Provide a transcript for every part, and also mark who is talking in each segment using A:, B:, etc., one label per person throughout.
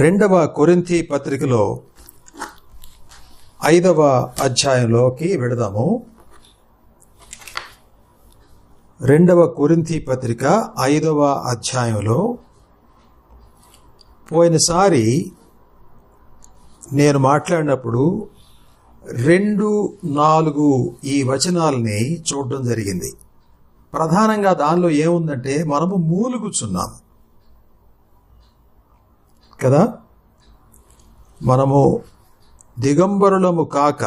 A: రెండవ కొరింథీ పత్రికలో 5వ అధ్యాయంలోకి వెళదాము. 2వ కొరింథీ పత్రిక 5వ అధ్యాయంలో పోయినసారి నేను మాట్లాడినప్పుడు 2-4 ఈ వచనాలని చూడడం జరిగింది. ప్రధానంగా దానిలో ఏముందంటే మనము మూలుగుచున్నాము కదా, మనము దిగంబరులము కాక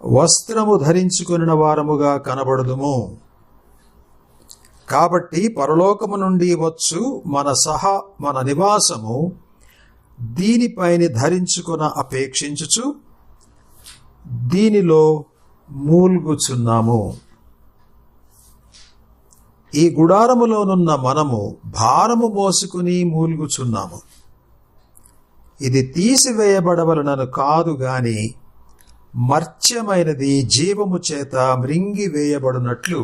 A: వస్త్రము ధరించుకొనిన వారముగా కనబడుదుము. కాబట్టి పరలోకము నుండి వచ్చు మన నివాసము దీనిపైన ధరించుకొన అపేక్షించుచు దీనిలో మూల్గుచున్నాము. ఈ గుడారములోనున్న మనము భారము మోసుకుని మూల్గుచున్నాము. ఇది తీసివేయబడవలనను కాదు గాని మర్త్యమైనది జీవము చేత మ్రింగివేయబడినట్లు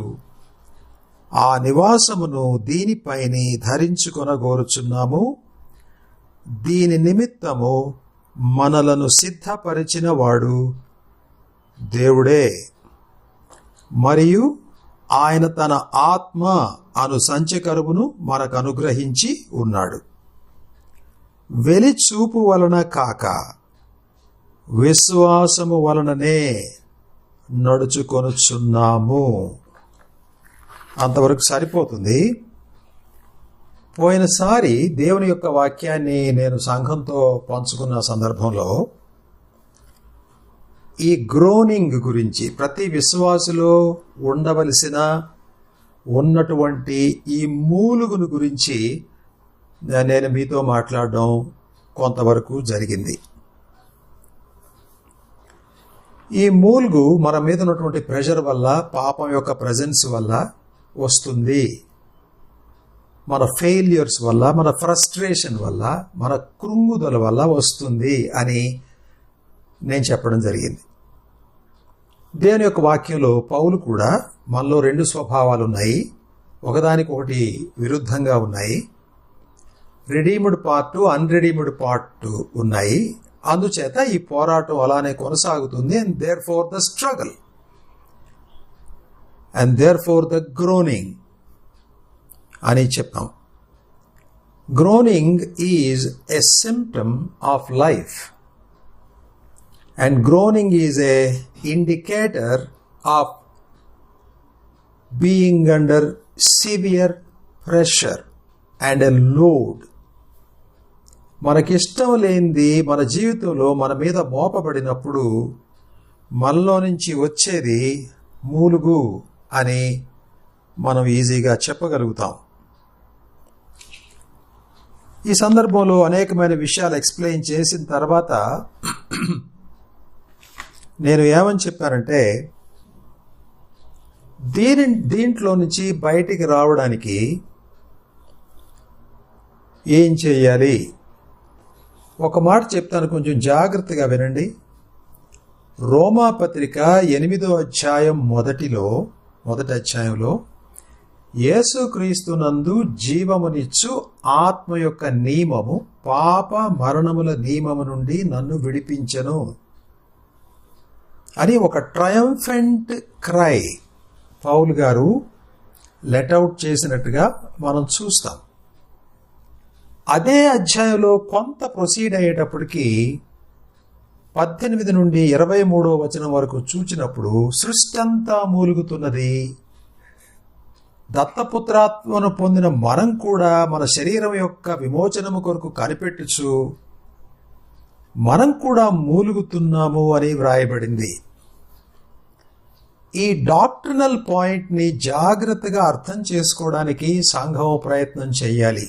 A: ఆ నివాసమును దీనిపైని ధరించుకొనగోరుచున్నాము. దీని నిమిత్తము మనలను సిద్ధపరిచిన వాడు దేవుడే, మరియు ఆయన తన ఆత్మ అను సంచకరువును మనకు అనుగ్రహించి ఉన్నాడు. వెలిచూపు వలన కాక విశ్వాసము వలననే నడుచుకొనుచున్నాము. అంతవరకు సరిపోతుంది. పోయినసారి దేవుని యొక్క వాక్యాన్ని నేను సంఘంతో పంచుకున్న సందర్భంలో ఈ గ్రోనింగ్ గురించి, ప్రతి విశ్వాసులో ఉన్నటువంటి ఈ మూలుగును గురించి నేను మీతో మాట్లాడడం కొంతవరకు జరిగింది. ఈ మూలుగు మన మీద ఉన్నటువంటి ప్రెషర్ వల్ల, పాపం యొక్క ప్రెజెన్స్ వల్ల వస్తుంది. మన ఫెయిల్యూర్స్ వల్ల, మన ఫ్రస్ట్రేషన్ వల్ల, మన కృంగుదల వల్ల వస్తుంది అని నేను చెప్పడం జరిగింది. దేవుని యొక్క వాక్యంలో పౌలు కూడా మనలో 2 స్వభావాలు ఉన్నాయి, ఒకదానికొకటి విరుద్ధంగా ఉన్నాయి. రెడీమ్డ్ పార్ట్, అన్రెడీమ్డ్ పార్ట్ ఉన్నాయి. అందుచేత ఈ పోరాటం అలానే కొనసాగుతుంది. And therefore the struggle and therefore the groaning అని చెప్పాం. Groaning is a symptom of life. And groaning is a indicator of being under severe pressure and a load. మనకిష్టం లేనిది మన జీవితంలో మన మీద మోపబడినప్పుడు మనలో నుంచి వచ్చేది మూలుగు అని మనం ఈజీగా చెప్పగలుగుతాం. ఈ సందర్భంలో అనేకమైన విషయాలు ఎక్స్ప్లెయిన్ చేసిన తర్వాత నేను ఏమని చెప్పానంటే, దీంట్లో నుంచి బయటికి రావడానికి ఏం చేయాలి? ఒక మాట చెప్తాను, కొంచెం జాగ్రత్తగా వినండి. రోమా పత్రిక 8వ అధ్యాయం మొదటి అధ్యాయంలో యేసుక్రీస్తునందు జీవమునిచ్చు ఆత్మ యొక్క నియమము పాప మరణముల నియమము నుండి నన్ను విడిపించెను అని ఒక ట్రయంఫెంట్ క్రై పౌలు గారు లెట్అవుట్ చేసినట్టుగా మనం చూస్తాం. అదే అధ్యాయంలో కొంత ప్రొసీడ్ అయ్యేటప్పటికీ 18 నుండి 23వ వచనం వరకు చూచినప్పుడు సృష్టి అంతా మూలుగుతున్నది. దత్తపుత్రాత్మను పొందిన మనం కూడా మన శరీరం యొక్క విమోచనము కొరకు కనిపెట్టుచు మనం కూడా మూలుగుతున్నాము అని వ్రాయబడింది. ఈ డాక్ట్రినల్ పాయింట్ని జాగ్రత్తగా అర్థం చేసుకోవడానికి సంఘం ప్రయత్నం చేయాలి.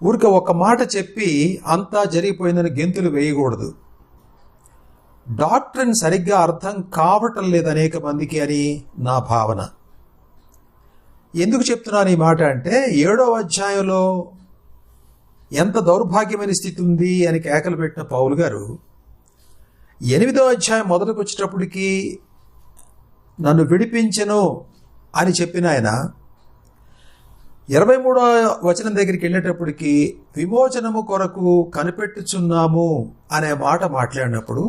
A: ఊరిక ఒక మాట చెప్పి అంతా జరిగిపోయిందని గెంతులు వేయకూడదు. డాక్ట్రిన్ సరిగ్గా అర్థం కావటం లేదు అనేక మందికి అని నా భావన. ఎందుకు చెప్తున్నాను ఈ మాట అంటే, 7వ అధ్యాయంలో ఎంత దౌర్భాగ్యమైన స్థితి ఉంది అని కేకలు పెట్టిన పౌలు గారు 8వ అధ్యాయం మొదటికి వచ్చేటప్పటికి నన్ను విడిపించెను అని చెప్పిన ఆయన 23వ వచనం దగ్గరికి వెళ్ళేటప్పటికి విమోచనము కొరకు కనిపెట్టుచున్నాము అనే మాట మాట్లాడినప్పుడు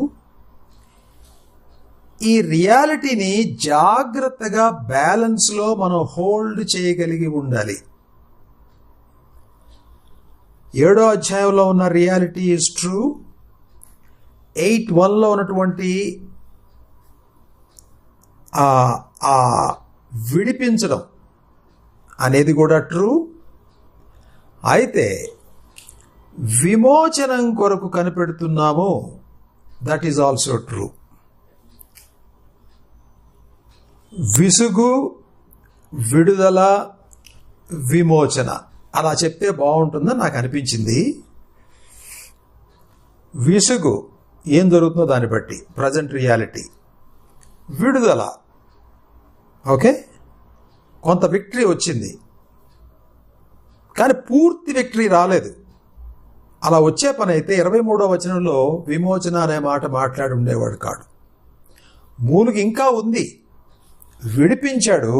A: ఈ రియాలిటీని జాగ్రత్తగా బ్యాలెన్స్లో మనం హోల్డ్ చేయగలిగి ఉండాలి. 7వ అధ్యాయంలో ఉన్న రియాలిటీ ఈజ్ ట్రూ. 8:1లో ఉన్నటువంటి ఆ విడిపించడం అనేది కూడా ట్రూ. అయితే విమోచనం కొరకు కనిపెడుతున్నాము, దట్ ఈజ్ ఆల్సో ట్రూ. విసుగు, విడుదల, విమోచన అలా చెప్తే బాగుంటుందని నాకు అనిపించింది. విసుగు ఏం జరుగుతుందో దాన్ని బట్టి ప్రజెంట్ రియాలిటీ. విడుదల, ఓకే, కొంత విక్టరీ వచ్చింది కానీ పూర్తి విక్టరీ రాలేదు. అలా వచ్చే పని అయితే 23వ వచనంలో విమోచన అనే మాట మాట్లాడి ఉండేవాడు కాడు. మూలుగు ఇంకా ఉంది, విడిపించాడు,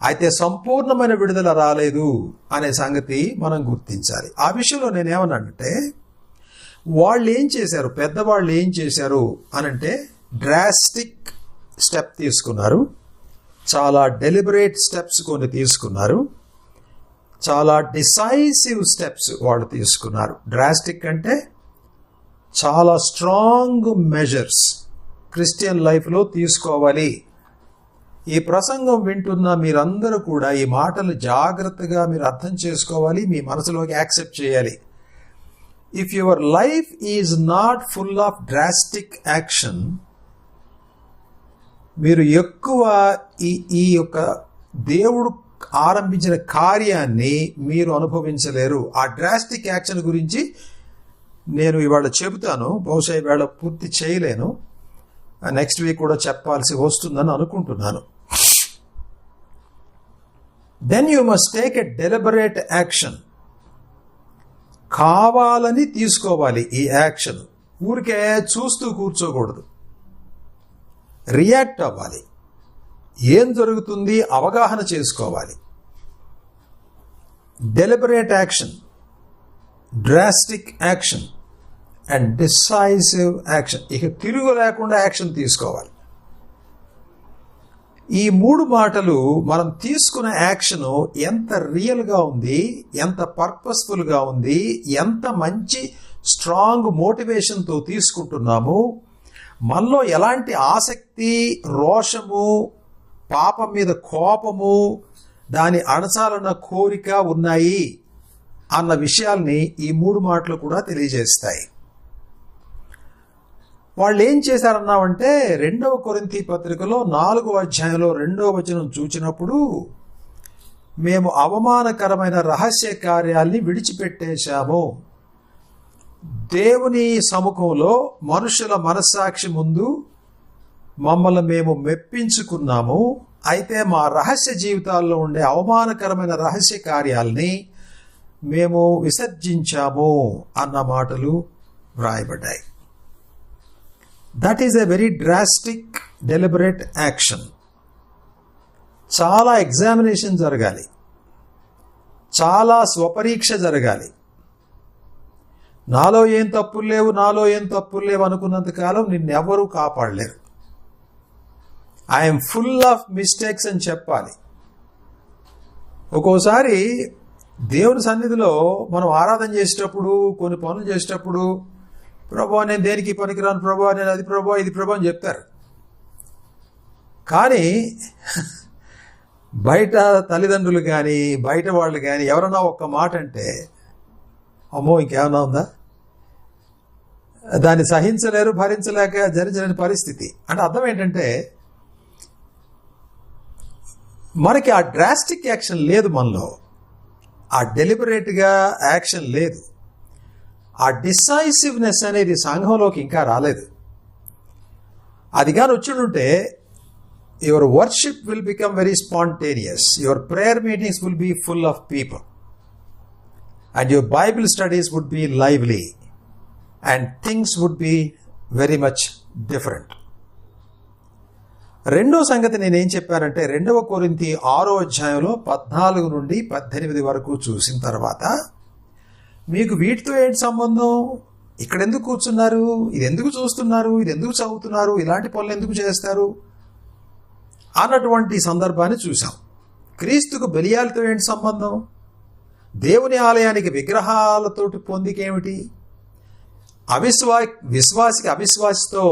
A: అయితే సంపూర్ణమైన విడుదల రాలేదు అనే సంగతి మనం గుర్తించాలి. ఆ విషయంలో నేనేమన్నానంటే, వాళ్ళు ఏం చేశారు, పెద్దవాళ్ళు ఏం చేశారు అనంటే డ్రాస్టిక్ స్టెప్ తీసుకున్నారు. చాలా డెలిబరేట్ స్టెప్స్ కొన్ని తీసుకున్నారు. చాలా డిసైసివ్ స్టెప్స్ వాళ్ళు తీసుకున్నారు. డ్రాస్టిక్ అంటే చాలా స్ట్రాంగ్ మెజర్స్ క్రిస్టియన్ లైఫ్లో తీసుకోవాలి. ఈ ప్రసంగం వింటున్న మీరందరూ కూడా ఈ మాటలు జాగ్రత్తగా మీరు అర్థం చేసుకోవాలి, మీ మనసులోకి యాక్సెప్ట్ చేయాలి. If your life is not full of drastic action, మీరు ఎక్కువ ఈ యొక్క దేవుడు ఆరంభించిన కార్యాన్ని మీరు అనుభవించలేరు. ఆ డ్రాస్టిక్ యాక్షన్ గురించి నేను ఇవాళ చెబుతాను, బహుశా ఇవాళ పూర్తి చేయలేను, నెక్స్ట్ వీక్ కూడా చెప్పాల్సి వస్తుందని అనుకుంటున్నాను. Then you must take a deliberate action. కావాలని తీసుకోవాలి ఈ యాక్షన్, ఊరికే చూస్తూ కూర్చోకూడదు, రియాక్ట్ అవ్వాలి, ఏం జరుగుతుంది అవగాహన చేసుకోవాలి. Deliberate action, drastic action and decisive action. ఇక తిరుగు లేకుండా యాక్షన్ తీసుకోవాలి. ఈ 3 మాటలు మనం తీసుకున్న యాక్షన్ ఎంత రియల్గా ఉంది, ఎంత పర్పస్ఫుల్గా ఉంది, ఎంత మంచి స్ట్రాంగ్ మోటివేషన్తో తీసుకుంటున్నాము, మనలో ఎలాంటి ఆసక్తి, రోషము, పాపం మీద కోపము, దాని అణచాలన్న కోరిక ఉన్నాయి అన్న విషయాల్ని ఈ 3 మాటలు కూడా తెలియజేస్తాయి. వాళ్ళు ఏం చేశారన్నామంటే 2వ కొరింథీ పత్రికలో 4వ అధ్యాయంలో 2వ వచనం చూచినప్పుడు, మేము అవమానకరమైన రహస్య కార్యాల్ని విడిచిపెట్టేశాము, దేవుని సముఖంలో మనుషుల మనస్సాక్షి ముందు మమ్మల్ని మేము మెప్పించుకున్నాము, అయితే మా రహస్య జీవితాల్లో ఉండే అవమానకరమైన రహస్య కార్యాల్ని మేము విసర్జించాము అన్న మాటలు వ్రాయబడ్డాయి. That is a very drastic deliberate action. చాలా ఎగ్జామినేషన్ జరగాలి, చాలా స్వపరీక్ష జరగాలి. నాలో ఏం తప్పులు లేవు, నాలో ఏం తప్పులు లేవు అనుకున్నంతకాలం నిన్నెవరూ కాపాడలేరు. ఐఎమ్ ఫుల్ ఆఫ్ మిస్టేక్స్ అని చెప్పాలి. ఒక్కోసారి దేవుని సన్నిధిలో మనం ఆరాధన చేసేటప్పుడు, కొన్ని పనులు చేసేటప్పుడు, ప్రభా నేను దేనికి పనికిరాను ప్రభా, నేను అది ప్రభా ఇది ప్రభా అని చెప్తారు. కానీ బయట తల్లిదండ్రులు కానీ బయట వాళ్ళు కానీ ఎవరన్నా ఒక్క మాట అంటే అమ్మో ఇంకేమన్నా ఉందా, దాన్ని సహించలేరు, భరించలేక జరిగిన పరిస్థితి. అంటే అర్థం ఏంటంటే మనకి ఆ డ్రాస్టిక్ యాక్షన్ లేదు, మనలో ఆ డెలిబరేట్గా యాక్షన్ లేదు, ఆ డిసైసివ్నెస్ అనేది సంఘంలోకి ఇంకా రాలేదు. అది కానీ వచ్చుంటే your worship will become very spontaneous, your prayer meetings will be full of people and your Bible studies would be lively and things would be very much different. రెండో సంగతి నేనేం చెప్పానంటే 2 కొరింథీ 6వ అధ్యాయంలో 14 నుండి 18 వరకు చూసిన తర్వాత మీకు వీటితో ఏంటి సంబంధం, ఇక్కడ ఎందుకు కూర్చున్నారు, ఇది ఎందుకు చూస్తున్నారు, ఇది ఎందుకు చదువుతున్నారు, ఇలాంటి పనులు ఎందుకు చేస్తారు అన్నటువంటి సందర్భాన్ని చూసాం. క్రీస్తుకు బలియాలతో ఏంటి సంబంధం, దేవుని ఆలయానికి విగ్రహాలతోటి పొందికేమిటి, విశ్వాసికి అవిశ్వాసితో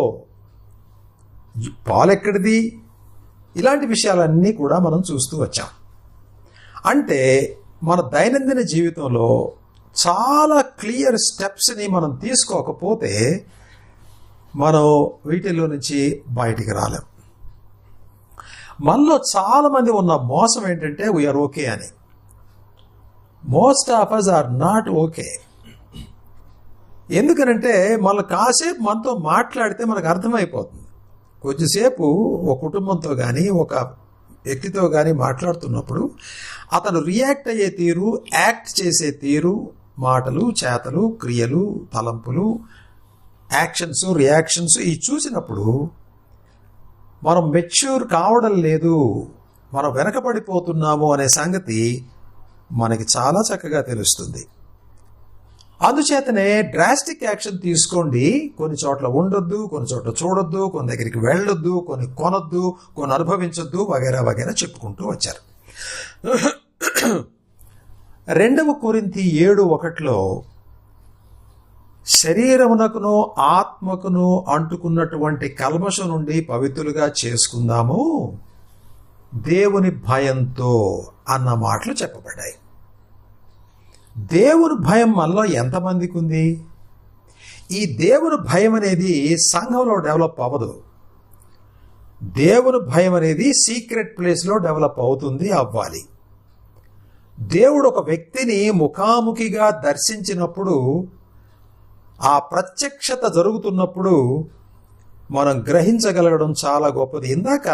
A: పాలెక్కడిది, ఇలాంటి విషయాలన్నీ కూడా మనం చూస్తూ వచ్చాం. అంటే మన దైనందిన జీవితంలో చాలా క్లియర్ స్టెప్స్ని మనం తీసుకోకపోతే మనం వీటిల్లో నుంచి బయటికి రాలేం. మనలో చాలామంది ఉన్న మోసం ఏంటంటే వీఆర్ ఓకే అని. Most of us are not okay. ఎందుకనంటే మనం కాసేపు మనతో మాట్లాడితే మనకు అర్థమైపోతుంది. కొద్దిసేపు ఒక కుటుంబంతో కానీ ఒక వ్యక్తితో కానీ మాట్లాడుతున్నప్పుడు అతను రియాక్ట్ అయ్యే తీరు, యాక్ట్ చేసే తీరు, మాటలు, చేతలు, క్రియలు, తలంపులు, యాక్షన్స్, రియాక్షన్స్ ఇవి చూసినప్పుడు మనం మెచ్యూర్ కావడం లేదు, మనం వెనకబడిపోతున్నాము అనే సంగతి మనకి చాలా చక్కగా తెలుస్తుంది. అందుచేతనే డ్రాస్టిక్ యాక్షన్ తీసుకోండి. కొన్ని చోట్ల ఉండొద్దు, కొన్ని చోట్ల చూడొద్దు, కొన్ని దగ్గరికి వెళ్ళొద్దు, కొన్ని కొనొద్దు, కొన్ని అనుభవించొద్దు, వగైరా వగైరా చెప్పుకుంటూ వచ్చారు. 2 కొరింథీ 7:1 శరీరమునకును ఆత్మకును అంటుకున్నటువంటి కల్మషం నుండి పవిత్రులుగా చేసుకుందాము దేవుని భయంతో అన్న మాటలు చెప్పబడ్డాయి. దేవుని భయం మనలో ఎంతమందికి ఉంది? ఈ దేవుని భయం అనేది సంఘంలో డెవలప్ అవ్వదు. దేవుని భయం అనేది సీక్రెట్ ప్లేస్లో డెవలప్ అవుతుంది, అవ్వాలి. దేవుడు ఒక వ్యక్తిని ముఖాముఖిగా దర్శించినప్పుడు, ఆ ప్రత్యక్షత జరుగుతున్నప్పుడు మనం గ్రహించగలగడం చాలా గొప్పది. ఇందాక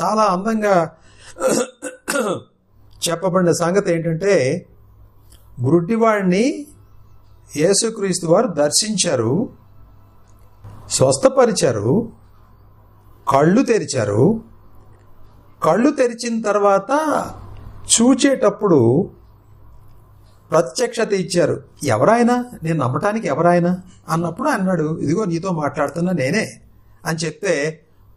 A: చాలా అందంగా చెప్పబడిన సంగతి ఏంటంటే, గుడ్డివాడిని యేసుక్రీస్తు వారు దర్శించారు, స్వస్థపరిచారు, కళ్ళు తెరిచారు. కళ్ళు తెరిచిన తర్వాత చూచేటప్పుడు ప్రత్యక్షత ఇచ్చారు. ఎవరాయనా, నేను నమ్మటానికి ఎవరాయనా అన్నప్పుడు అన్నాడు, ఇదిగో నీతో మాట్లాడుతున్నా నేనే అని చెప్తే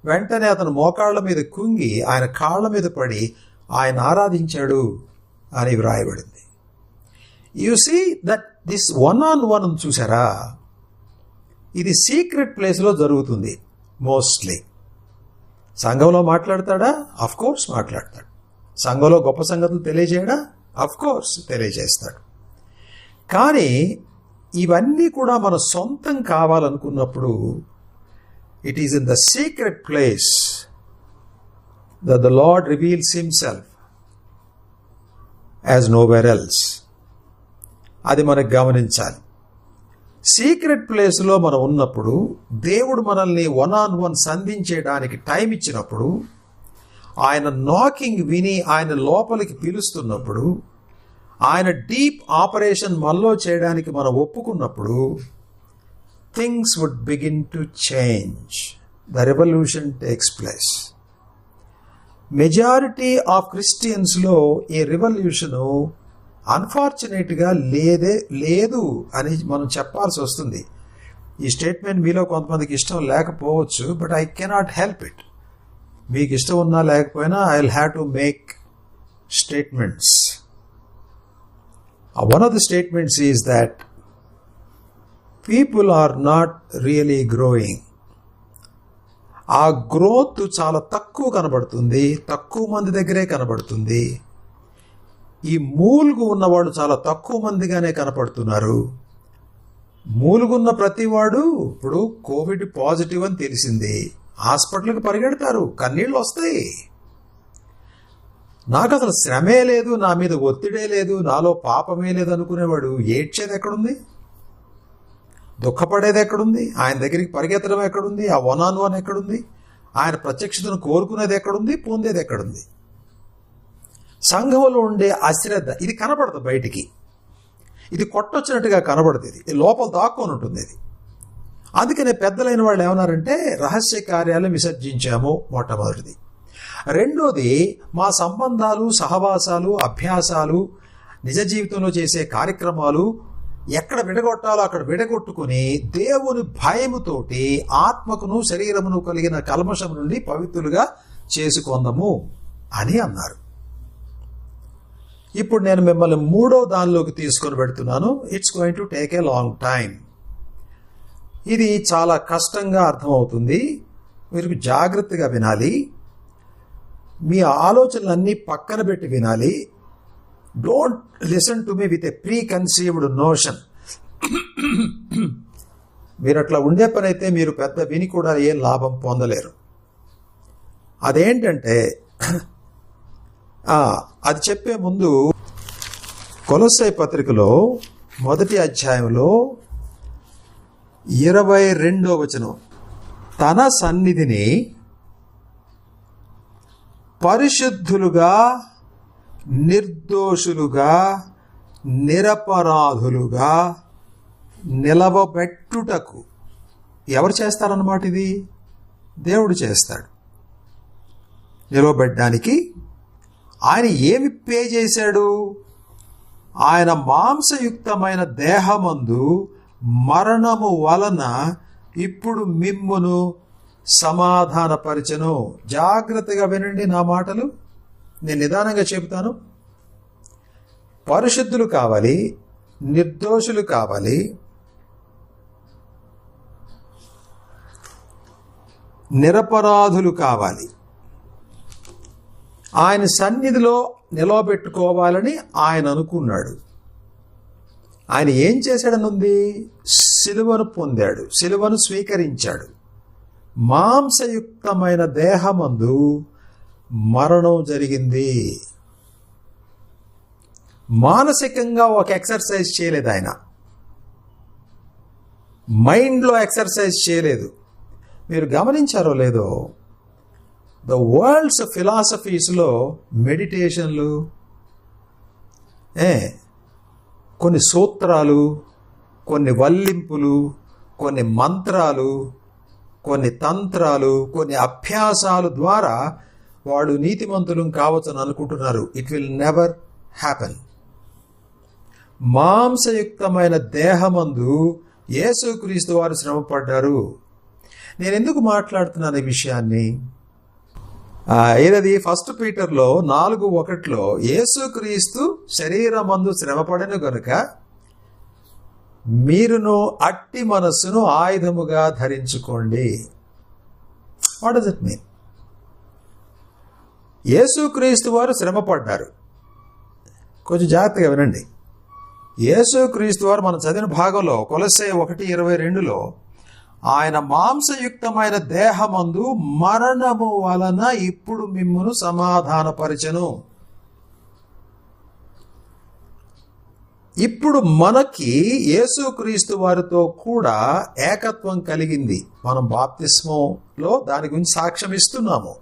A: వెంటనే అతను మోకాళ్ళ మీద కుంగి ఆయన కాళ్ళ మీద పడి ఆయన ఆరాధించాడు అని వ్రాయబడింది. You see that this one-on-one చూసారా, ఇది సీక్రెట్ ప్లేస్లో జరుగుతుంది. మోస్ట్లీ సంఘంలో మాట్లాడతాడా? అఫ్ కోర్స్ మాట్లాడతాడు. సంఘంలో గొప్ప సంగతులు తెలియజేయడా? అఫ్ కోర్స్ తెలియజేస్తాడు. కానీ ఇవన్నీ కూడా మన సొంతం కావాలనుకున్నప్పుడు it is in the secret place that the Lord reveals himself as nowhere else. అది మనకు గమనించాలి. సీక్రెట్ ప్లేస్లో మనం ఉన్నప్పుడు, దేవుడు మనల్ని 1-on-1 సంధించేయడానికి టైం ఇచ్చినప్పుడు, ఆయన నాకింగ్ విని ఆయన లోపలికి పిలుస్తున్నప్పుడు, ఆయన డీప్ ఆపరేషన్ మనలో చేయడానికి మనం ఒప్పుకున్నప్పుడు, things would begin to change. The revolution takes place. Majority of క్రిస్టియన్స్లో ఈ రెవల్యూషను అన్ఫార్చునేట్గా లేదు అని మనం చెప్పాల్సి వస్తుంది. ఈ స్టేట్మెంట్ మీలో కొంతమందికి ఇష్టం లేకపోవచ్చు, but I cannot help it. మీకు ఇష్టం ఉన్నా లేకపోయినా I will have to make statements. One of the statements is that people are not really growing. ఆ గ్రోత్ చాలా తక్కువ కనబడుతుంది, తక్కువ మంది దగ్గరే కనబడుతుంది. ఈ మూలుగు ఉన్నవాడు చాలా తక్కువ మందిగానే కనపడుతున్నారు. మూలుగున్న ప్రతివాడు ఇప్పుడు కోవిడ్ పాజిటివ్ అని తెలిసింది, హాస్పిటల్కి పరిగెడతారు, కన్నీళ్ళు వస్తాయి. నాకు అసలు శ్రమే లేదు, నా మీద ఒత్తిడే లేదు, నాలో పాపమే లేదు అనుకునేవాడు ఏడ్చేది ఎక్కడుంది? దుఃఖపడేది ఎక్కడుంది? ఆయన దగ్గరికి పరిగెత్తడం ఎక్కడుంది? ఆ 1-on-1 ఎక్కడుంది? ఆయన ప్రత్యక్షతను కోరుకునేది ఎక్కడుంది? పొందేది ఎక్కడుంది? సంఘంలో ఉండే అశ్రద్ధ ఇది కనబడదు బయటికి. ఇది కొట్టొచ్చినట్టుగా కనబడుతుంది, ఇది లోపల దాక్కొని ఉంటుంది. ఇది అందుకనే పెద్దలైన వాళ్ళు ఏమన్నారంటే రహస్య కార్యాలు విసర్జించాము మొట్టమొదటిది. రెండోది, మా సంబంధాలు, సహవాసాలు, అభ్యాసాలు, నిజ జీవితంలో చేసే కార్యక్రమాలు ఎక్కడ విడగొట్టాలో అక్కడ విడగొట్టుకుని దేవుని భయముతోటి ఆత్మకును శరీరమును కలిగిన కల్మషం నుండి పవిత్రులుగా చేసుకొందము అని అన్నారు. ఇప్పుడు నేను మిమ్మల్ని మూడో దానిలోకి తీసుకొని పెడుతున్నాను. It's going to take a long time. ఇది చాలా కష్టంగా అర్థమవుతుంది. మీరు జాగ్రత్తగా వినాలి. మీ ఆలోచనలన్నీ పక్కన పెట్టి వినాలి. Don't listen to me with a pre conceived notion. మీరు అట్లా ఉండే పని అయితే మీరు పెద్ద విని కూడా ఏం లాభం పొందలేరు. అదేంటంటే అది చెప్పే ముందు కొలొస్సై పత్రికలో 1వ అధ్యాయంలో 22వ వచనం, తన సన్నిధిని పరిశుద్ధులుగా, నిర్దోషులుగా, నిరపరాధులుగా నిలవబెట్టుటకు ఎవరు చేస్తారన్నమాట? ఇది దేవుడు చేస్తాడు. నిలవబెట్టడానికి ఆయన ఏమి పే చేశాడు? ఆయన మాంసయుక్తమైన దేహమందు మరణము వలన ఇప్పుడు మిమ్మును సమాధానపరచెను. జాగ్రత్తగా వినండి నా మాటలు, నేను నిదానంగా చెబుతాను. పరిశుద్ధులు కావాలి, నిర్దోషులు కావాలి, నిరపరాధులు కావాలి. ఆయన సన్నిధిలో నిలవబెట్టుకోవాలని ఆయన అనుకున్నాడు. ఆయన ఏం చేశాడని ఉంది? సిలువను పొందాడు, సిలువను స్వీకరించాడు. మాంసయుక్తమైన దేహమందు మరణం జరిగింది. మానసికంగా ఒక ఎక్సర్సైజ్ చేయలేదు ఆయన, మైండ్లో ఎక్సర్సైజ్ చేయలేదు. మీరు గమనించారో లేదో, ద వరల్డ్స్ ఫిలాసఫీస్లో మెడిటేషన్లు, కొన్ని సూత్రాలు, కొన్ని వల్లింపులు, కొన్ని మంత్రాలు, కొన్ని తంత్రాలు, కొన్ని అభ్యాసాలు ద్వారా వాడు నీతిమంతులు కావచ్చని అనుకుంటున్నారు. It will never happen. మాంసయుక్తమైన దేహమందు యేసుక్రీస్తు వారు శ్రమపడ్డారు. నేను ఎందుకు మాట్లాడుతున్నాను ఈ విషయాన్ని? ఏదది 1 పీటర్లో 4:1 యేసుక్రీస్తు శరీరమందు శ్రమపడెను గనుక మీరును అట్టి మనస్సును ఆయుధముగా ధరించుకోండి. What does it mean? యేసుక్రీస్తు వారు శ్రమపడ్డారు. కొంచెం జాగ్రత్తగా వినండి. యేసుక్రీస్తు వారు మనం చదివిన భాగంలో కొలొస్సై 1:22 ఆయన మాంసయుక్తమైన దేహమందు మరణము వలన ఇప్పుడు మిమ్మును సమాధానపరచెను. ఇప్పుడు మనకి యేసుక్రీస్తు వారితో కూడా ఏకత్వం కలిగింది. మనం బాప్తిస్మంలో దాని గురించి సాక్ష్యం ఇస్తున్నాము.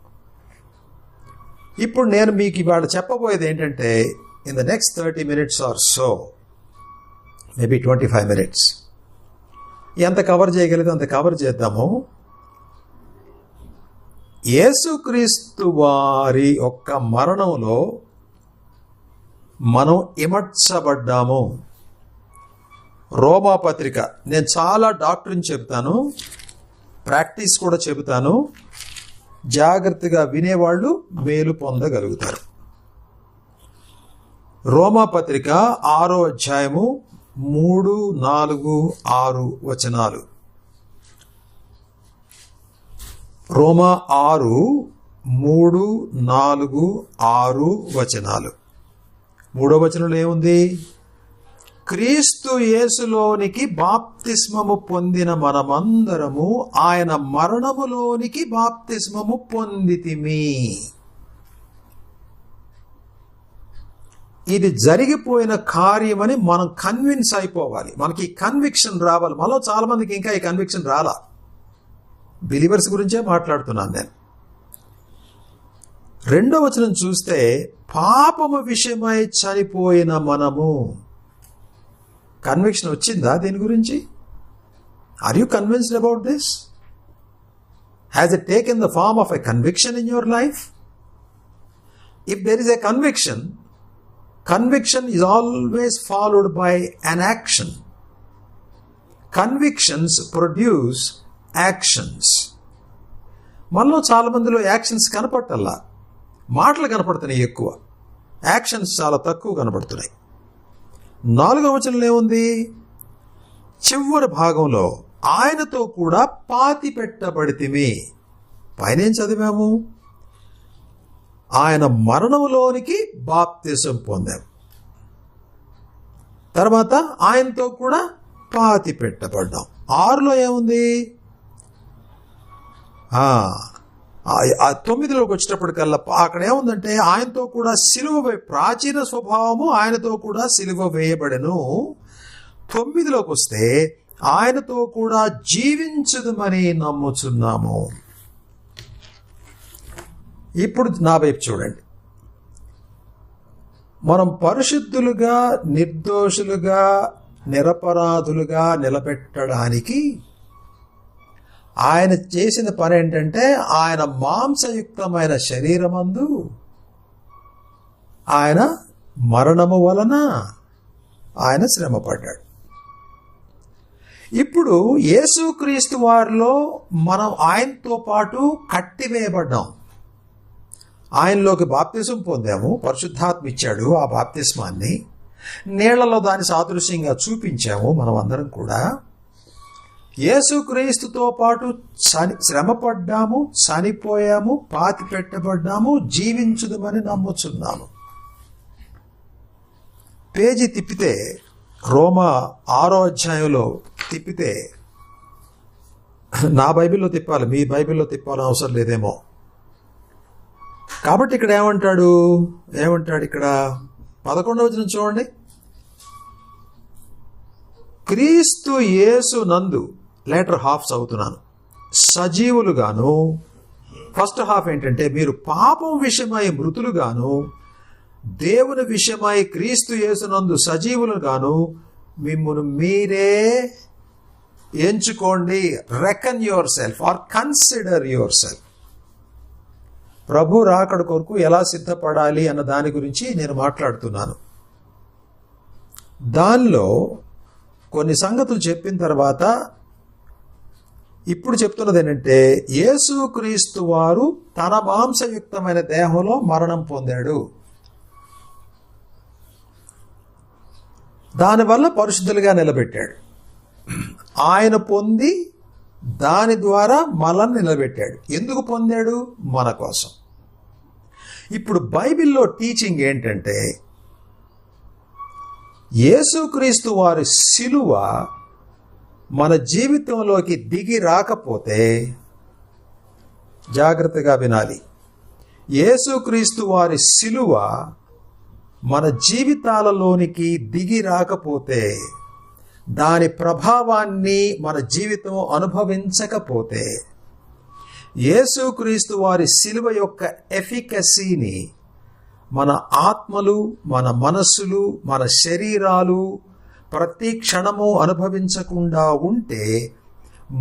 A: ఇప్పుడు నేను మీకు ఇవాళ చెప్పబోయేది ఏంటంటే, in the next 30 minutes or so, maybe 25 minutes, ఎంత కవర్ చేయగలిగితే అంత కవర్ చేద్దాము. యేసుక్రీస్తు వారి యొక్క మరణంలో మనం ఇమడ్చబడ్డాము. రోమా పత్రిక, నేను చాలా డాక్టరీని చెబుతాను, ప్రాక్టీస్ కూడా చెబుతాను. జాగ్రత్తగా వినేవాళ్ళు మేలు పొందగలుగుతారు. రోమా పత్రిక 6వ అధ్యాయము 3, 4, 6 వచనాలు. రోమా 6, 3, 4, 6 వచనాలు. 3వ వచనంలో ఏముంది? క్రీస్తు యేసులోనికి బాప్తిస్మము పొందిన మనమందరము ఆయన మరణములోనికి బాప్తిస్మము పొందితిమి. ఇది జరిగిపోయిన కార్యమని మనం కన్విన్స్ అయిపోవాలి. మనకి కన్విక్షన్ రావాలి. మనలో చాలా మందికి ఇంకా ఈ కన్విక్షన్ రాలా. బిలీవర్స్ గురించే మాట్లాడుతున్నాను నేను. 2వ వచనం చూస్తే, పాపము విషయమై చనిపోయిన మనము. కన్విక్షన్ వచ్చిందా దీని గురించి? Are you convinced about this? Has it taken the form of a conviction in your life? If there is a conviction, conviction is always followed by an action. Convictions produce actions. మనలో చాలా మందిలో actions కనపడటల్లా, మాటలు కనపడుతున్నాయి ఎక్కువ, actions చాలా తక్కువ కనపడుతున్నాయి. 4వ వచనంలో ఏముంది? చివరి భాగంలో ఆయనతో కూడా పాతి పెట్టబడితిమి. పైనేం చదివాము? ఆయన మరణంలోనికి బాప్తిసం పొందాం. తర్వాత ఆయనతో కూడా పాతి పెట్టబడ్డాం. 6లో ఏముంది? 9లోకి వచ్చేటప్పటికల్లా అక్కడ ఏముందంటే ఆయనతో కూడా సిలువ, ప్రాచీన స్వభావము ఆయనతో కూడా సిలువ వేయబడెను. 9లోకి వస్తే ఆయనతో కూడా జీవించదుమని నమ్ముచున్నాము. ఇప్పుడు నా వైపు చూడండి. మనం పరిశుద్ధులుగా, నిర్దోషులుగా, నిరపరాధులుగా నిలబెట్టడానికి ఆయన చేసిన పని ఏంటంటే ఆయన మాంసయుక్తమైన శరీరమందు ఆయన మరణము వలన ఆయన శ్రమపడ్డాడు. ఇప్పుడు యేసుక్రీస్తు వారిలో మనం ఆయనతో పాటు కట్టివేయబడ్డాం. ఆయనలోకి బాప్తిసం పొందాము, పరిశుద్ధాత్మ ఇచ్చాడు. ఆ బాప్తిస్మాన్ని నీళ్లలో దాని సాదృశ్యంగా చూపించాము. మనం అందరం కూడా యేసుక్రీస్తుతో పాటు శ్రమపడ్డాము, చనిపోయాము, పాతి పెట్టబడ్డాము, జీవించుదమని నమ్ముచున్నాము. పేజీ తిప్పితే, రోమా 6వ అధ్యాయంలో తిప్పితే, నా బైబిల్లో తిప్పాలి, మీ బైబిల్లో తిప్పాలని అవసరం లేదేమో. కాబట్టి ఇక్కడ ఏమంటాడు ఇక్కడ 11వ వచనం చూడండి. క్రీస్తు యేసు నందు, లేటర్ హాఫ్స్ అవుతున్నాను, సజీవులుగాను. ఫస్ట్ హాఫ్ ఏంటంటే మీరు పాపం విషయమై మృతులుగాను, దేవుని విషయమై క్రీస్తు యేసునందు సజీవులుగాను మిమ్మును మీరే ఎంచుకోండి. Reckon yourself or consider yourself. ప్రభు రాకడ కొరకు ఎలా సిద్ధపడాలి అన్న దాని గురించి నేను మాట్లాడుతున్నాను. దానిలో కొన్ని సంగతులు చెప్పిన తర్వాత ఇప్పుడు చెప్తున్నది ఏంటంటే యేసుక్రీస్తు వారు తన మాంసయుక్తమైన దేహంలో మరణం పొందాడు. దానివల్ల పరిశుద్ధులుగా నిలబెట్టాడు. ఆయన పొంది దాని ద్వారా మనల్ని నిలబెట్టాడు. ఎందుకు పొందాడు? మన కోసం. ఇప్పుడు బైబిల్లో టీచింగ్ ఏంటంటే యేసుక్రీస్తు వారి సిలువ మన జీవితంలోకి దిగి రాకపోతే, జాగ్రత్తగా వినాలి, యేసుక్రీస్తు వారి సిలువ మన జీవితాలలోనికి దిగి రాకపోతే, దాని ప్రభావాన్ని మన జీవితం అనుభవించకపోతే, యేసుక్రీస్తు వారి సిలువ యొక్క ఎఫికసీని మన ఆత్మలు, మన మనస్సులు, మన శరీరాలు ప్రతి క్షణము అనుభవించకుండా ఉంటే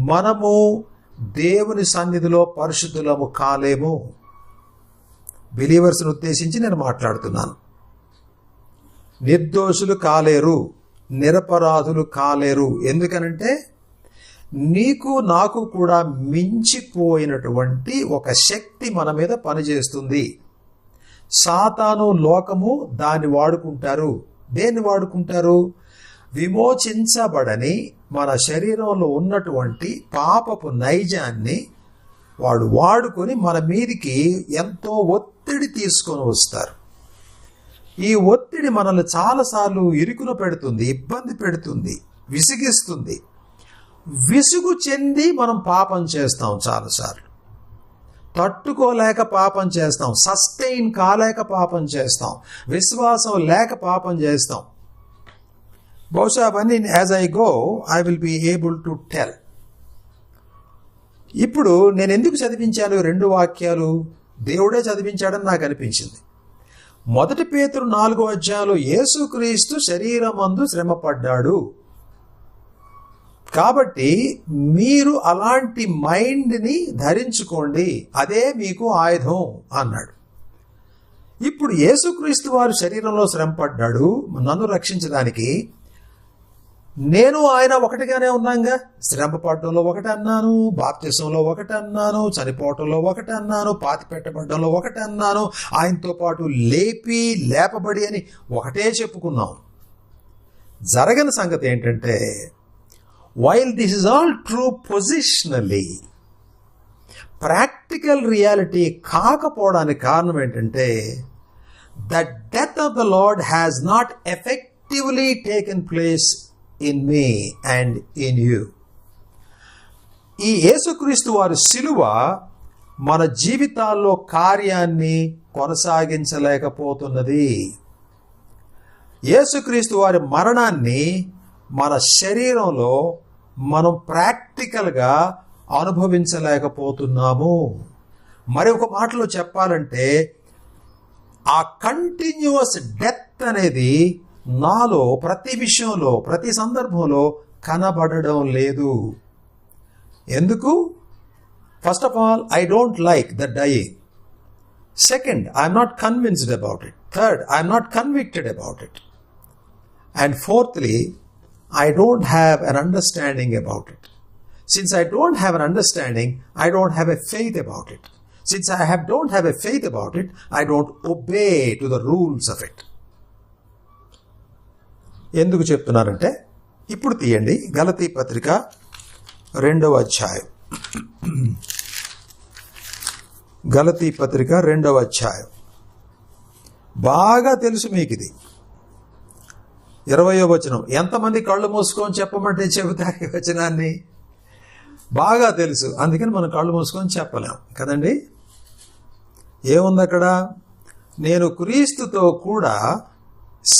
A: మనము దేవుని సన్నిధిలో పరిశుద్ధులము కాలేము. బిలీవర్స్ను ఉద్దేశించి నేను మాట్లాడుతున్నాను. నిర్దోషులు కాలేరు, నిరపరాధులు కాలేరు. ఎందుకనంటే నీకు నాకు కూడా మించిపోయినటువంటి ఒక శక్తి మన మీద పనిచేస్తుంది. సాతాను, లోకము దాన్ని వాడుకుంటారు. దేన్ని వాడుకుంటారు? విమోచించబడని మన శరీరంలో ఉన్నటువంటి పాపపు నైజాన్ని వాడు వాడుకొని మన మీదికి ఎంతో ఒత్తిడి తీసుకొని వస్తారు. ఈ ఒత్తిడి మనల్ని చాలాసార్లు ఇరుకున పెడుతుంది, ఇబ్బంది పెడుతుంది, విసిగిస్తుంది. విసుగు చెంది మనం పాపం చేస్తాం. చాలాసార్లు తట్టుకోలేక పాపం చేస్తాం, సస్టైన్ కాలేక పాపం చేస్తాం, విశ్వాసం లేక పాపం చేస్తాం. బహుశా అవన్నీ as I go I will be able to tell. ఇప్పుడు నేను ఎందుకు చదివించాను 2 వాక్యాలు? దేవుడే చదివించాడని నాకు అనిపించింది. 1 పేతురు 4వ అధ్యాయంలో యేసుక్రీస్తు శరీరమందు శ్రమపడ్డాడు. కాబట్టి మీరు అలాంటి మైండ్ని ధరించుకోండి, అదే మీకు ఆయుధం అన్నాడు. ఇప్పుడు యేసుక్రీస్తు వారు శరీరంలో శ్రమపడ్డాడు నన్ను రక్షించడానికి. నేను ఆయన ఒకటిగానే ఉన్నాగా. శ్రమ పడడంలో ఒకటి అన్నాను, బాప్తిసంలో ఒకటి అన్నాను, చనిపోవటంలో ఒకటి అన్నాను, పాతి పెట్టబడ్డంలో ఒకటి అన్నాను, ఆయనతో పాటు లేపబడి అని ఒకటే చెప్పుకున్నాం. జరగని సంగతి ఏంటంటే, while this is all true positionally, practical reality కాకపోవడానికి కారణం ఏంటంటే, the death of the Lord has not effectively taken place in me and in you. ఈ యేసుక్రీస్తు వారి శిలువ మన జీవితాల్లో కార్యాన్ని కొనసాగించలేకపోతున్నది. యేసుక్రీస్తు వారి మరణాన్ని మన శరీరంలో మనం ప్రాక్టికల్గా అనుభవించలేకపోతున్నాము. మరి ఒక మాటలో చెప్పాలంటే, ఆ కంటిన్యూస్ డెత్ అనేది నాలో ప్రతి విషయంలో, ప్రతి సందర్భంలో కనబడడం లేదు. ఎందుకు? First of all, I don't like the dyeing. Second, I'm not convinced about it. Third, I'm not convicted about it. And fourthly, I don't have an understanding about it. Since I don't have an understanding, I don't have a faith about it. Since I don't have a faith about it, I don't obey to the rules of it. ఎందుకు చెప్తున్నారంటే, ఇప్పుడు తీయండి గలతీ పత్రిక 2వ అధ్యాయం. గలతీ పత్రిక 2వ అధ్యాయం బాగా తెలుసు మీకు. ఇది 20వ వచనం. ఎంతమంది కళ్ళు మూసుకొని చెప్పమంటే చెబుతారు ఈ వచనాన్ని? బాగా తెలుసు, అందుకని మనం కళ్ళు మూసుకొని చెప్పలేం కదండి. ఏముంది అక్కడ? నేను క్రీస్తుతో కూడా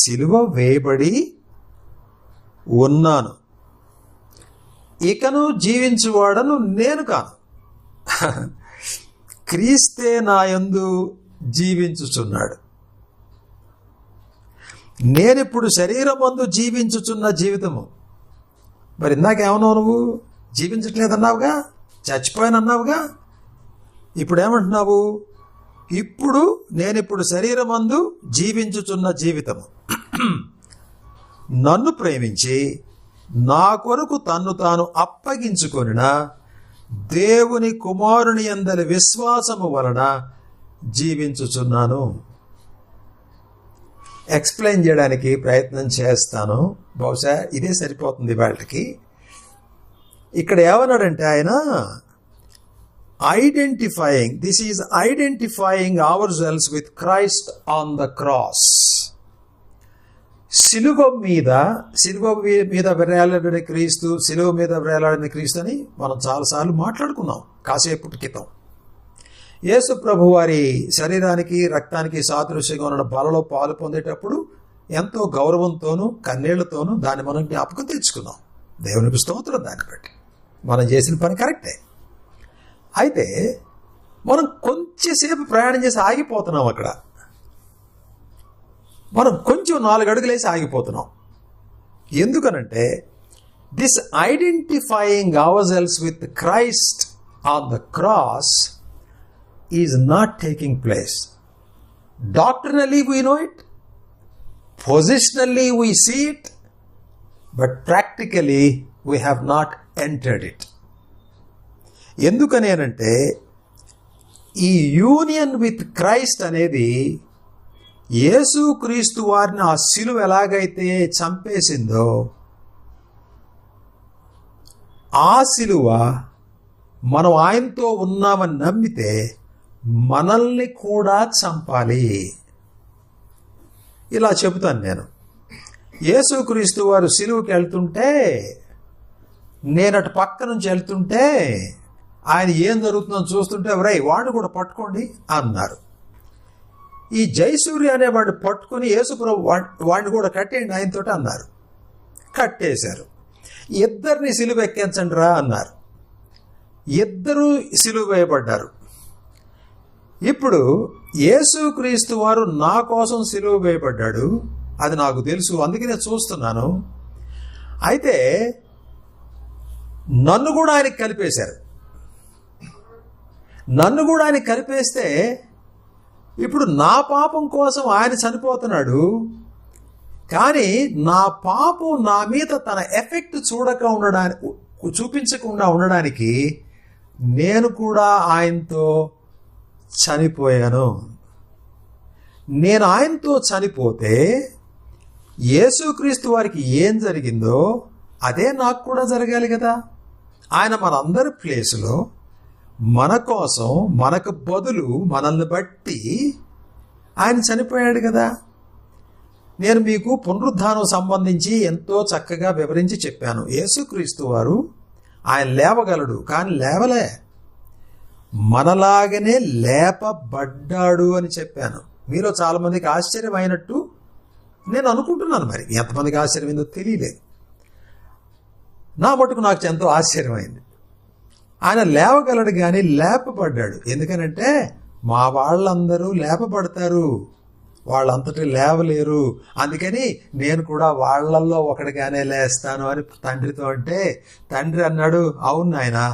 A: సిలువ వేయబడి ఉన్నాను, ఇకను జీవించువాడను నేను కాను, క్రీస్తే నా యందు జీవించుచున్నాడు. నేనిప్పుడు శరీరమందు జీవించుచున్న జీవితము. మరి ఇందాకేమన్నావు? నువ్వు జీవించట్లేదన్నావుగా, చచ్చిపోయానన్నావుగా. ఇప్పుడు ఏమంటున్నావు? నేనిప్పుడు శరీరమందు జీవించుచున్న జీవితము నన్ను ప్రేమించి నా కొరకు తన్ను తాను అప్పగించుకొనిన దేవుని కుమారుని యందలి విశ్వాసము వలన జీవించుచున్నాను. ఎక్స్ప్లెయిన్ చేయడానికి ప్రయత్నం చేస్తాను, బహుశా ఇదే సరిపోతుంది వాళ్ళకి. ఇక్కడ ఏమన్నాడంటే ఆయన, this is identifying ourselves with Christ on the cross. సిలువ మీద వేలాడిన క్రీస్తు, సిలువ మీద వేలాడిన క్రీస్తు అని మనం చాలాసార్లు మాట్లాడుకున్నాం కాసేపు క్రితం. యేసు ప్రభు వారి శరీరానికి రక్తానికి సాదృశ్యంగా ఉన్న బలలో పాలు పొందేటప్పుడు ఎంతో గౌరవంతోనూ కన్నీళ్లతోనూ దాన్ని మనం జ్ఞాపకం తెచ్చుకున్నాం. దేవునికి స్తోత్రం. దాన్ని బట్టి మనం చేసిన పని కరెక్టే. అయితే మనం కొంచెంసేపు ప్రయాణం చేసి ఆగిపోతున్నాం అక్కడ. మనం కొంచెం 4 అడుగులేసి ఆగిపోతున్నాం. ఎందుకనంటే, this identifying ourselves with Christ on the cross is not taking place. Doctrinally we know it, positionally we see it, but practically we have not entered it. ఎందుకని అనంటే, ఈ యూనియన్ విత్ క్రైస్ట్ అనేది యేసు క్రీస్తు వారిని ఆ సిలువ ఎలాగైతే చంపేసిందో, ఆ సిలువ మనం ఆయనతో ఉన్నామని నమ్మితే మనల్ని కూడా చంపాలి. ఇలా చెబుతాను నేను. యేసుక్రీస్తు వారు సిలువకి వెళ్తుంటే, నేనటు పక్క నుంచి వెళ్తుంటే, ఆయన ఏం జరుగుతుందో చూస్తుంటే, వాడిని కూడా పట్టుకోండి అన్నారు. ఈ జయసూర్య అనేవాడిని పట్టుకుని యేసుప్రభు వాడిని కూడా కట్టేయండి ఆయనతో అన్నారు. కట్టేశారు. ఇద్దరిని సిలువ ఎక్కించండి రా అన్నారు. ఇద్దరు సిలువ వేయబడ్డారు. ఇప్పుడు యేసుక్రీస్తు వారు నా కోసం సిలువ వేయబడ్డాడు, అది నాకు తెలుసు, అందుకే నేను చూస్తున్నాను. అయితే నన్ను కూడా ఆయనకి కలిపేశారు. నన్ను కూడా ఆయన కలిపేస్తే ఇప్పుడు నా పాపం కోసం ఆయన చనిపోతున్నాడు. కానీ నా పాపం నా మీద తన ఎఫెక్ట్ చూపించకుండా ఉండడానికి నేను కూడా ఆయనతో చనిపోయాను. నేను ఆయనతో చనిపోతే యేసుక్రీస్తు వారికి ఏం జరిగిందో అదే నాకు కూడా జరగాలి కదా. ఆయన మనందరి ప్లేసులో మన కోసం, మనకు బదులు, మనల్ని బట్టి ఆయన చనిపోయాడు కదా. నేను మీకు పునరుద్ధానం సంబంధించి ఎంతో చక్కగా వివరించి చెప్పాను. యేసుక్రీస్తు వారు ఆయన లేవగలడు, కానీ లేవలే, మనలాగనే లేపబడ్డాడు అని చెప్పాను. మీలో చాలామందికి ఆశ్చర్యం అయినట్టు నేను అనుకుంటున్నాను. మరి ఎంతమందికి ఆశ్చర్యమైందో తెలియలేదు. నా మటుకు నాకు ఎంతో ఆశ్చర్యమైంది. ఆయన లేవగలడు కానీ లేపబడ్డాడు. ఎందుకనంటే మా వాళ్ళందరూ లేపబడతారు, వాళ్ళంతటి లేవలేరు. అందుకని నేను కూడా వాళ్ళల్లో ఒకటిగానే లేస్తాను అని తండ్రితో అంటే, తండ్రి అన్నాడు, అవును నాయనా,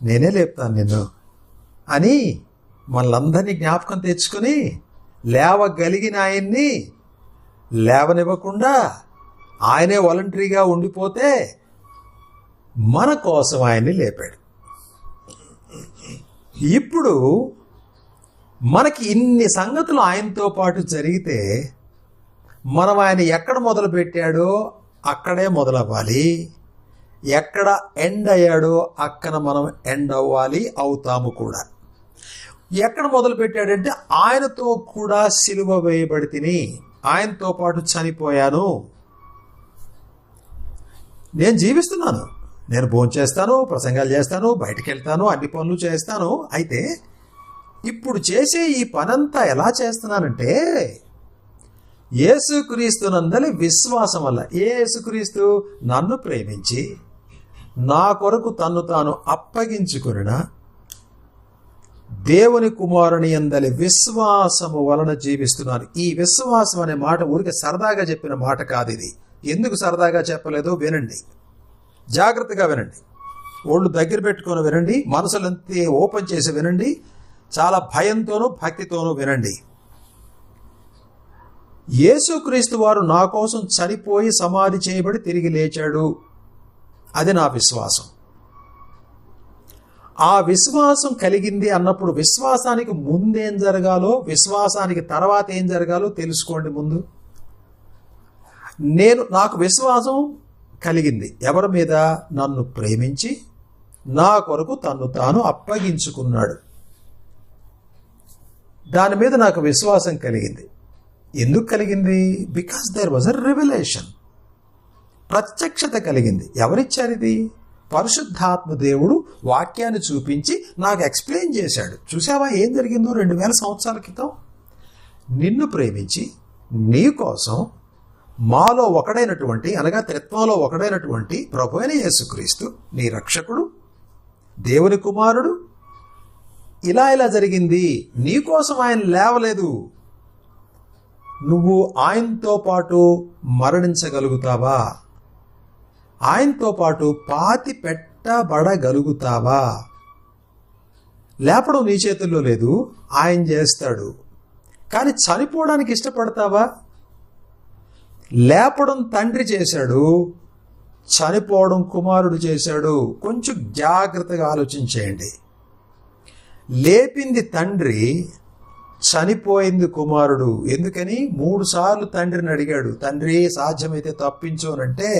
A: నేనే లేపుతాను నిన్ను అని మనలందరినీ జ్ఞాపకం తెచ్చుకొని లేవగలిగిన ఆయన్ని లేవనివ్వకుండా ఆయనే వాలంటరీగా ఉండిపోతే మన కోసం ఆయన్ని లేపాడు. ఇప్పుడు మనకి ఇన్ని సంగతులు ఆయనతో పాటు జరిగితే మనం ఆయన ఎక్కడ మొదలు పెట్టాడో అక్కడే మొదలవ్వాలి, ఎక్కడ ఎండ్ అయ్యాడో అక్కడ మనం ఎండ్ అవ్వాలి, అవుతాము కూడా. ఎక్కడ మొదలు పెట్టాడంటే ఆయనతో కూడా సిలువ వేయబడి తిని ఆయనతో పాటు చనిపోయాను. నేను జీవిస్తున్నాను, నేను భోంచేస్తాను, ప్రసంగాలు చేస్తాను, బయటికి వెళ్తాను, అన్ని పనులు చేస్తాను. అయితే ఇప్పుడు చేసే ఈ పనంతా ఎలా చేస్తున్నానంటే యేసుక్రీస్తునందలి విశ్వాసం వల్ల. యేసుక్రీస్తు నన్ను ప్రేమించి నా కొరకు తన్ను తాను అప్పగించుకొనిన దేవుని కుమారుని యందలి విశ్వాసము వలన జీవిస్తున్నాను. ఈ విశ్వాసం అనే మాట ఊరికే సరదాగా చెప్పిన మాట కాదు ఇది. ఎందుకు సరదాగా చెప్పలేదో వినండి, జాగ్రత్తగా వినండి, ఒళ్ళు దగ్గర పెట్టుకొని వినండి, మనసులంతే ఓపెన్ చేసి వినండి, చాలా భయంతోనూ భక్తితోనూ వినండి. యేసుక్రీస్తు వారు నా కోసం చనిపోయి సమాధి చేయబడి తిరిగి లేచాడు, అది నా విశ్వాసం. ఆ విశ్వాసం కలిగింది అన్నప్పుడు విశ్వాసానికి ముందేం జరగాలో, విశ్వాసానికి తర్వాత ఏం జరగాలో తెలుసుకోండి. ముందు నాకు విశ్వాసం కలిగింది ఎవరి మీద? నన్ను ప్రేమించి నా కొరకు తన్ను తాను అప్పగించుకున్నాడు. దాని మీద నాకు విశ్వాసం కలిగింది. ఎందుకు కలిగింది? Because there was a revelation, ప్రత్యక్షత కలిగింది. ఎవరిచ్చారు ఇది? పరిశుద్ధాత్మ దేవుడు వాక్యాన్ని చూపించి నాకు ఎక్స్ప్లెయిన్ చేశాడు. చూసావా ఏం జరిగిందో 2000 సంవత్సరాల క్రితం? నిన్ను ప్రేమించి నీ కోసం మాలో ఒకడైనటువంటి, అనగా త్రిత్వంలో ఒకడైనటువంటి ప్రభు అయిన యేసుక్రీస్తు నీ రక్షకుడు, దేవుని కుమారుడు, ఇలా జరిగింది. నీ కోసం ఆయన లేవలేదు. నువ్వు ఆయనతో పాటు మరణించగలుగుతావా? ఆయనతో పాటు పాతి పెట్టబడగలుగుతావా? లేపడం నీ చేతుల్లో లేదు, ఆయన చేస్తాడు. కానీ చనిపోవడానికి ఇష్టపడతావా? లేపడం తండ్రి చేశాడు, చనిపోవడం కుమారుడు చేశాడు. కొంచెం జాగ్రత్తగా ఆలోచించేయండి. లేపింది తండ్రి, చనిపోయింది కుమారుడు. ఎందుకని? 3 సార్లు తండ్రిని అడిగాడు, తండ్రి సాధ్యమైతే తప్పించు అనంటే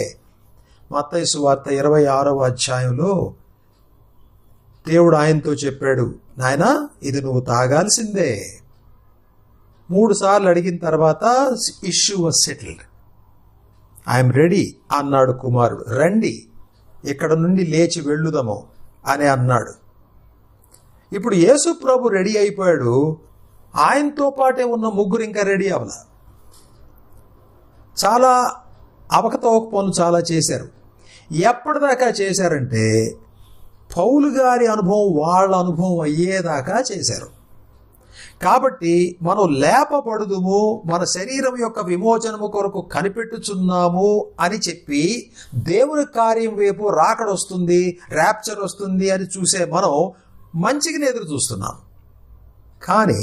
A: మత్తయి సువార్త 26వ అధ్యాయంలో దేవుడు ఆయనతో చెప్పాడు, నాయనా ఇది నువ్వు తాగాల్సిందే. 3 సార్లు అడిగిన తర్వాత issue was settled. I'm ready అన్నాడు కుమారుడు. రండి ఇక్కడ నుండి లేచి వెళ్ళుదాము అని అన్నాడు. ఇప్పుడు యేసు ప్రభు రెడీ అయిపోయాడు, ఆయనతో పాటే ఉన్న ముగ్గురు ఇంకా రెడీ అవ్వాల. చాలా అవకతవక పనులు చాలా చేశారు. ఎప్పటిదాకా చేశారంటే పౌలు గారి అనుభవం వాళ్ళ అనుభవం అయ్యేదాకా చేశారు. కాబట్టి మనం లేపబడుదుము, మన శరీరం యొక్క విమోచనము కొరకు కనిపెట్టుచున్నాము అని చెప్పి దేవుని కార్యం వైపు రాకడొస్తుంది, ర్యాప్చర్ వస్తుంది అని చూసే మనం మంచిగా ఎదురు చూస్తున్నాం. కానీ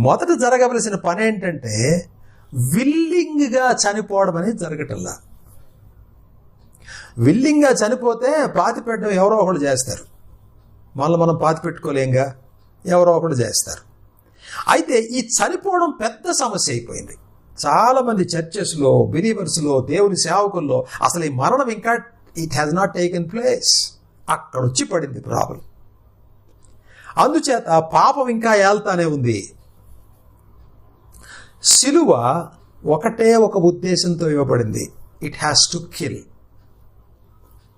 A: మొదట జరగవలసిన పని ఏంటంటే విల్లింగ్గా చనిపోవడం అనేది జరగటల్లా. విల్లింగ్గా చనిపోతే పాతిపెట్టడం ఎవరో ఒకళ్ళు చేస్తారు, మళ్ళీ మనం పాతిపెట్టుకోలేంగా, ఎవరో ఒకళ్ళు చేస్తారు. అయితే ఈ చనిపోవడం పెద్ద సమస్య అయిపోయింది. చాలామంది చర్చెస్లో, బిలీవర్స్లో, దేవుని సేవకుల్లో అసలు ఈ మరణం ఇంకా it has not taken place. అక్కడ వచ్చి పడింది ప్రాబ్లం. అందుచేత పాపం ఇంకా ఏళ్తానే ఉంది. సిలువ ఒకటే ఒక ఉద్దేశంతో ఇవ్వబడింది, it has to kill.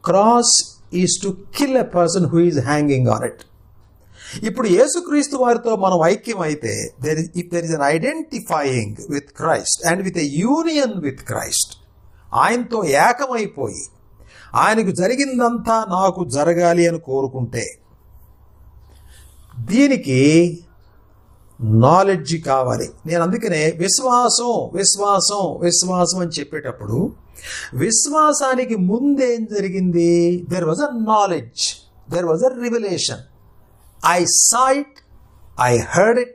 A: Cross is to kill a person who is hanging on it. ఇప్పుడు యేసుక్రీస్తు వారితో మనం ఐక్యమైతే if there is an identifying with Christ and with a union with Christ, ఆయనతో ఏకమైపోయి ఆయనకు జరిగిందంతా నాకు జరగాలి అని కోరుకుంటే, దీనికి నాలెడ్జ్ కావాలి. నేను అందుకనే విశ్వాసం విశ్వాసం విశ్వాసం అని చెప్పేటప్పుడు విశ్వాసానికి ముందేం జరిగింది? There was a knowledge, there was a revelation. I saw it, I heard it,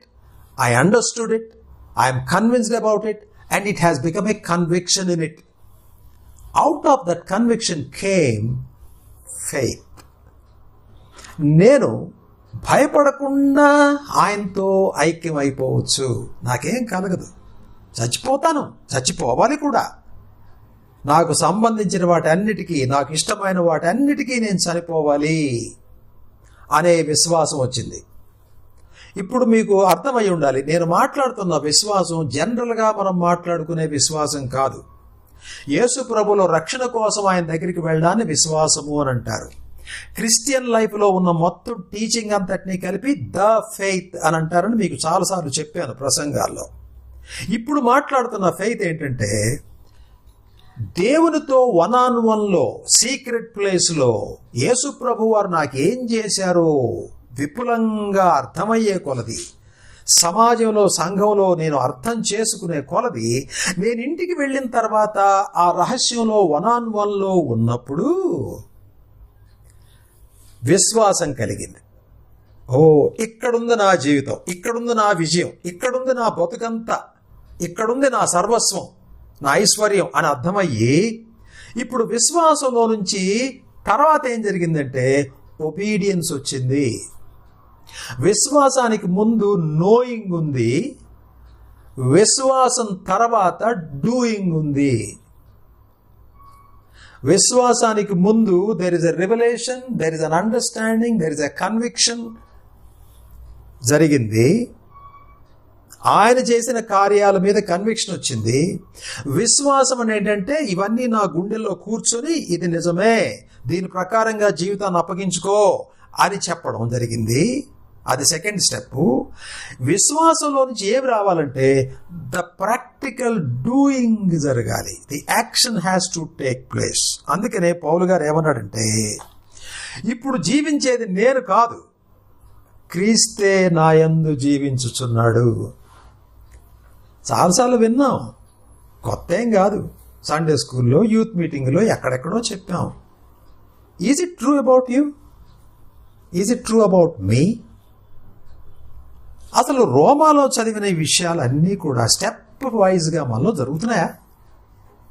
A: I understood it, I am convinced about it, and it has become a conviction in it. Out of that conviction came faith. నేను భయపడకుండా ఆయనతో ఐక్యం అయిపోవచ్చు. నాకేం కలగదు, చచ్చిపోతాను, చచ్చిపోవాలి కూడా. నాకు సంబంధించిన వాటన్నిటికీ, నాకు ఇష్టమైన వాటన్నిటికీ నేను చనిపోవాలి అనే విశ్వాసం వచ్చింది. ఇప్పుడు మీకు అర్థమై ఉండాలి, నేను మాట్లాడుతున్న విశ్వాసం జనరల్గా మనం మాట్లాడుకునే విశ్వాసం కాదు. యేసు ప్రభులో రక్షణ కోసం ఆయన దగ్గరికి వెళ్ళడాన్ని విశ్వాసము అని అంటారు. క్రిస్టియన్ లైఫ్లో ఉన్న మొత్తం టీచింగ్ అంతటినీ కలిపి ద ఫెయిత్ అని అంటారని మీకు చాలాసార్లు చెప్పాను ప్రసంగాల్లో. ఇప్పుడు మాట్లాడుతున్న ఫెయిత్ ఏంటంటే దేవునితో వన్ ఆన్ వన్లో, సీక్రెట్ ప్లేస్లో యేసు ప్రభు వారు నాకేం చేశారో విపులంగా అర్థమయ్యే కొలది, సమాజంలో, సంఘంలో నేను అర్థం చేసుకునే కొలది, నేను ఇంటికి వెళ్ళిన తర్వాత ఆ రహస్యంలో వన్ ఆన్ వన్లో ఉన్నప్పుడు విశ్వాసం కలిగింది. ఓ, ఇక్కడుంది నా జీవితం, ఇక్కడుంది నా విజయం, ఇక్కడుంది నా బతుకంతా, ఇక్కడుంది నా సర్వస్వం, నా ఐశ్వర్యం అని అర్థమయ్యి, ఇప్పుడు విశ్వాసంలో నుంచి తర్వాత ఏం జరిగిందంటే ఒబీడియన్స్ వచ్చింది. విశ్వాసానికి ముందు నోయింగ్ ఉంది, విశ్వాసం తర్వాత డూయింగ్ ఉంది. విశ్వాసానికి ముందు there is a revelation, there is an understanding, there is a conviction జరిగింది. ఆయన చేసిన కార్యాల మీద కన్విక్షన్ వచ్చింది. విశ్వాసం అని ఏంటంటే ఇవన్నీ నా గుండెల్లో కూర్చొని ఇది నిజమే, దీని ప్రకారంగా జీవితాన్ని అప్పగించుకో అని చెప్పడం జరిగింది. అది సెకండ్ స్టెప్. విశ్వాసంలో నుంచి ఏమి రావాలంటే ద ప్రాక్టికల్ డూయింగ్ జరగాలి. The action has to take place. అందుకనే పౌలు గారు ఏమన్నాడంటే ఇప్పుడు జీవించేది నేను కాదు, క్రీస్తే నాయందు జీవించుచున్నాడు. చాలాసార్లు విన్నాం, కొత్త ఏం కాదు. సండే స్కూల్లో, యూత్ మీటింగ్లో, ఎక్కడెక్కడో చెప్పాం. Is it true about you? Is it true about me? అసలు రోమాలో చదివిన ఈ విషయాలన్నీ కూడా స్టెప్ వైజ్గా మనలో జరుగుతున్నాయా?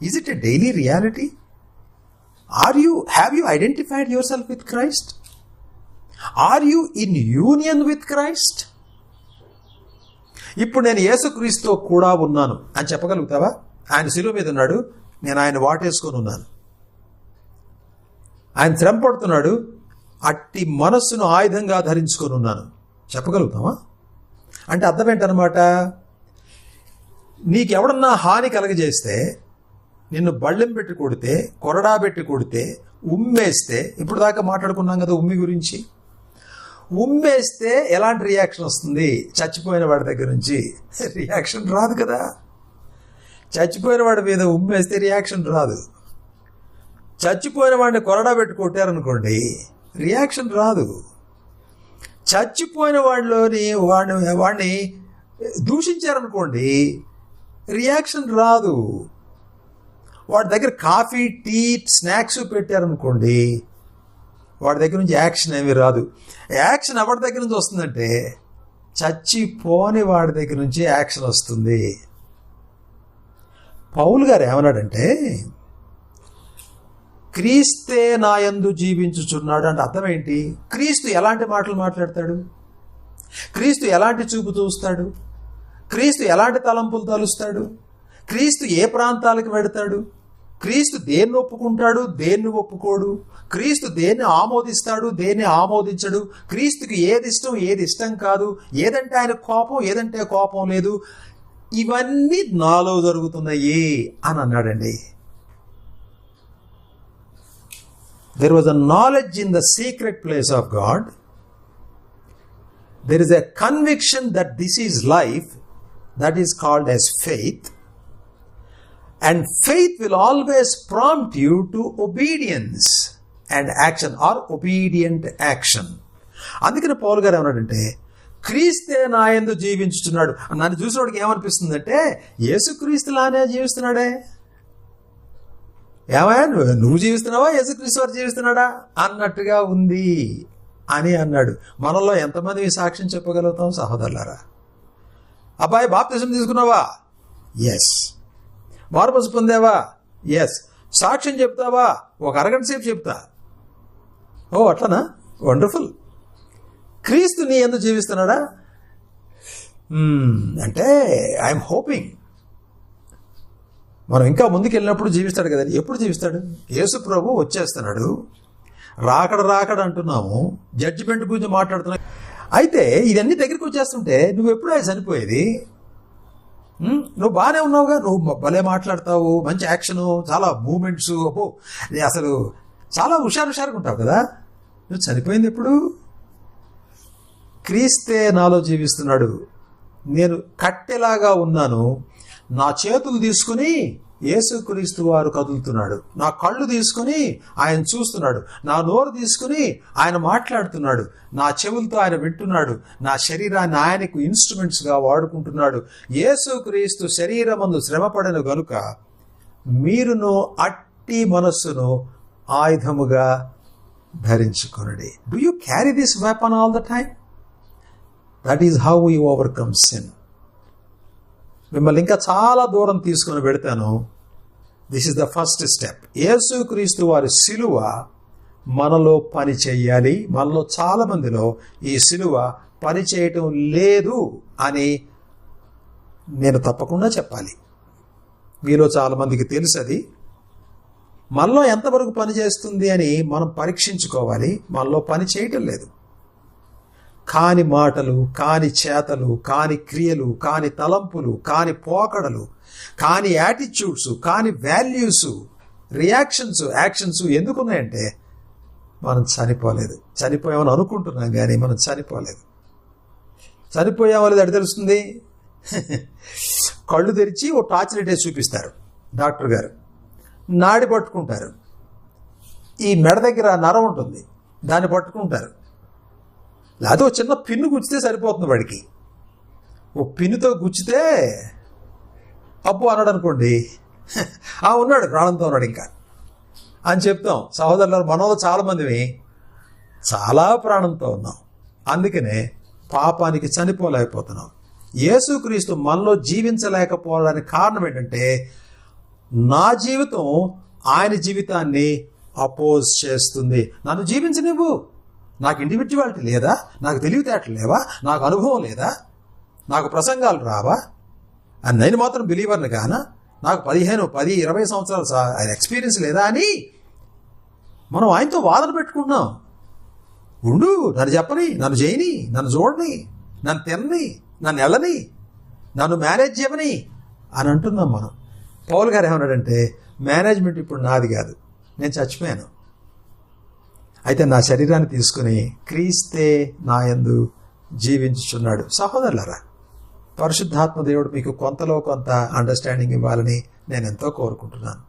A: Is it a daily reality? Have you identified yourself with Christ? Are you in union with Christ? ఇప్పుడు నేను యేసుక్రీస్తుతో కూడా ఉన్నాను అని చెప్పగలుగుతావా? ఆయన శిలువ మీద ఉన్నాడు, నేను ఆయన వాటేసుకొని ఉన్నాను. ఆయన శ్రమ పడుతున్నాడు, అట్టి మనస్సును ఆయుధంగా ధరించుకొని ఉన్నాను చెప్పగలుగుతావా? అంటే అర్థం ఏంటనమాట, నీకెవడన్నా హాని కలగజేస్తే, నిన్ను బళ్ళెం పెట్టి కొడితే, కొరడా పెట్టి కొడితే, ఉమ్మేస్తే, ఇప్పుడు దాకా మాట్లాడుకున్నాం కదా ఉమ్మి గురించి, ఉమ్మేస్తే ఎలాంటి రియాక్షన్ వస్తుంది? చచ్చిపోయిన వాడి దగ్గర నుంచి రియాక్షన్ రాదు కదా. చచ్చిపోయిన వాడి మీద ఉమ్మేస్తే రియాక్షన్ రాదు. చచ్చిపోయిన వాడిని కొరడా పెట్టి కొట్టారనుకోండి, రియాక్షన్ రాదు. చచ్చిపోయిన వాడిని దూషించారనుకోండి, రియాక్షన్ రాదు. వాడి దగ్గర కాఫీ, టీ, స్నాక్స్ పెట్టారనుకోండి, వాడి దగ్గర నుంచి యాక్షన్ ఏమీ రాదు. యాక్షన్ ఎవరి దగ్గర నుంచి వస్తుందంటే చచ్చిపోని వాడి దగ్గర నుంచి యాక్షన్ వస్తుంది. పౌలు గారు ఏమన్నాడంటే, క్రీస్తే నాయందు జీవించుచున్నాడు అంటే అర్థం ఏంటి? క్రీస్తు ఎలాంటి మాటలు మాట్లాడతాడు? క్రీస్తు ఎలాంటి చూపు చూస్తాడు? క్రీస్తు ఎలాంటి తలంపులు తలుస్తాడు? క్రీస్తు ఏ ప్రాంతాలకు వెడతాడు? క్రీస్తు దేన్ని ఒప్పుకుంటాడు, దేన్ని ఒప్పుకోడు? క్రీస్తు దేన్ని ఆమోదిస్తాడు, దేన్ని ఆమోదించడు? క్రీస్తుకి ఏది ఇష్టం, ఏది ఇష్టం కాదు? ఏదంటే ఆయన కోపం, ఏదంటే కోపం లేదు? ఇవన్నీ నాలో జరుగుతున్నాయి అని అన్నాడండి. There was a knowledge in the secret place of God. There is a conviction that this is life, that is called as faith. And faith will always prompt you to obedience and action, or obedient action. అందుకని పౌలు గారు ఏమన్నాడంటే, క్రీస్తే నాయందు జీవించుచున్నాడు. నన్ను చూసినోడికి ఏమనిపిస్తుందంటే, యేసుక్రీస్తులానే జీవిస్తున్నాడే. ఏమయ్యా, నువ్వు జీవిస్తున్నావా, యేసుక్రీస్తు వారు జీవిస్తున్నాడా అన్నట్టుగా ఉంది అని అన్నాడు. మనలో ఎంతమంది సాక్ష్యం చెప్పగలుగుతాం సహోదరులారా? అబ్బాయి, బాప్తిజం తీసుకున్నావా? ఎస్. మారుమనసు పొందావా? ఎస్. సాక్ష్యం చెప్తావా? ఒక అరగంట సేపు చెప్తా. ఓ అట్లనా, వండర్ఫుల్. క్రీస్తు నీ ఎందుకు జీవిస్తున్నాడా అంటే ఐఎమ్ హోపింగ్ మనం ఇంకా ముందుకు వెళ్ళినప్పుడు జీవిస్తాడు కదండి. ఎప్పుడు జీవిస్తాడు? యేసు ప్రభు వచ్చేస్తున్నాడు, రాకడ అంటున్నాము, జడ్జిమెంట్ గురించి మాట్లాడుతున్నాం. అయితే ఇదన్నీ దగ్గరికి వచ్చేస్తుంటే నువ్వు ఎప్పుడు ఆయన చనిపోయేది? నువ్వు బాగానే ఉన్నావుగా, నువ్వు భలే మాట్లాడతావు, మంచి యాక్షను, చాలా మూమెంట్స్, అబ్బో అసలు చాలా హుషారుగా ఉంటావు కదా. నువ్వు చనిపోయింది ఎప్పుడు? క్రీస్తే నాలో జీవిస్తున్నాడు. నేను కట్టెలాగా ఉన్నాను, నా చేతులు తీసుకుని యేసుక్రీస్తు వారు కదులుతున్నాడు, నా కళ్ళు తీసుకుని ఆయన చూస్తున్నాడు, నా నోరు తీసుకుని ఆయన మాట్లాడుతున్నాడు, నా చెవులతో ఆయన వింటున్నాడు, నా శరీరాన్ని ఆయనకు ఇన్స్ట్రుమెంట్స్గా వాడుకుంటున్నాడు. యేసుక్రీస్తు శరీరమందు శ్రమపడిన గనుక మీరును అట్టి మనస్సును ఆయుధముగా ధరించుకొనుడి. Do you carry this weapon all the time? That is how you overcome sin. మిమ్మల్ని ఇంకా చాలా దూరం తీసుకొని పెడతాను. This is the first step. యేసుక్రీస్తు వారి సిలువ మనలో పని చేయాలి. మనలో చాలా మందిలో ఈ సిలువ పని చేయటం లేదు అని నేను తప్పకుండా చెప్పాలి. మీలో చాలా మందికి తెలుసు అది. మనలో ఎంతవరకు పని చేస్తుంది అని మనం పరీక్షించుకోవాలి. మనలో పని చేయటం లేదు. కాని మాటలు, కాని చేతలు, కాని క్రియలు, కాని తలంపులు, కాని పోకడలు, కాని యాటిట్యూడ్స్, కాని వాల్యూస్, రియాక్షన్స్, యాక్షన్స్ ఎందుకున్నాయంటే మనం చనిపోలేదు. చనిపోయామని అనుకుంటున్నాం కానీ మనం చనిపోలేదు. చనిపోయామో లేదు అది తెలుస్తుంది. కళ్ళు తెరిచి ఓ టార్చ్ లైట్ వేసి చూపిస్తారు డాక్టర్ గారు, నాడి పట్టుకుంటారు, ఈ మెడ దగ్గర నరం ఉంటుంది దాన్ని పట్టుకుంటారు, లేకపోతే ఒక చిన్న పిన్ను గుచ్చితే సరిపోతుంది వాడికి. ఓ పిన్నుతో గుచ్చితే అప్పు అన్నాడు అనుకోండి, ఉన్నాడు, ప్రాణంతో ఉన్నాడు ఇంకా అని చెప్తాం. సహోదరులు, మనలో చాలామంది చాలా ప్రాణంతో ఉన్నాం. అందుకనే పాపానికి చనిపోలేకపోతున్నాం. యేసుక్రీస్తు మనలో జీవించలేకపోవడానికి కారణం ఏంటంటే నా జీవితం ఆయన జీవితాన్ని అపోజ్ చేస్తుంది. నన్ను జీవించనివ్వు. నాకు ఇండివిజువాలిటీ లేదా? నాకు తెలివితేటలు లేవా? నాకు అనుభవం లేదా? నాకు ప్రసంగాలు రావా? అని నేను మాత్రం బిలీవర్ని కానా? నాకు 15, 10, 20 సంవత్సరాలు ఎక్స్పీరియన్స్ లేదా అని మనం ఆయనతో వాదన పెట్టుకుంటున్నాం. ఉండు, నన్ను చెప్పని, నన్ను చేయని, నన్ను చూడని, నన్ను తినని, నన్ను వెళ్ళని, నన్ను మేనేజ్ చేయమని అని అంటున్నాం మనం. పౌలు గారు ఏమన్నాడంటే, మేనేజ్మెంట్ ఇప్పుడు నాది కాదు, నేను చచ్చిపోయాను. అయితే నా శరీరాన్ని తీసుకుని క్రీస్తే నాయందు జీవించుచున్నాడు. సహోదరులారా, పరిశుద్ధాత్మ దేవుడు మీకు కొంతలో కొంత అండర్స్టాండింగ్ ఇవ్వాలని నేను ఎంతో కోరుకుంటున్నాను.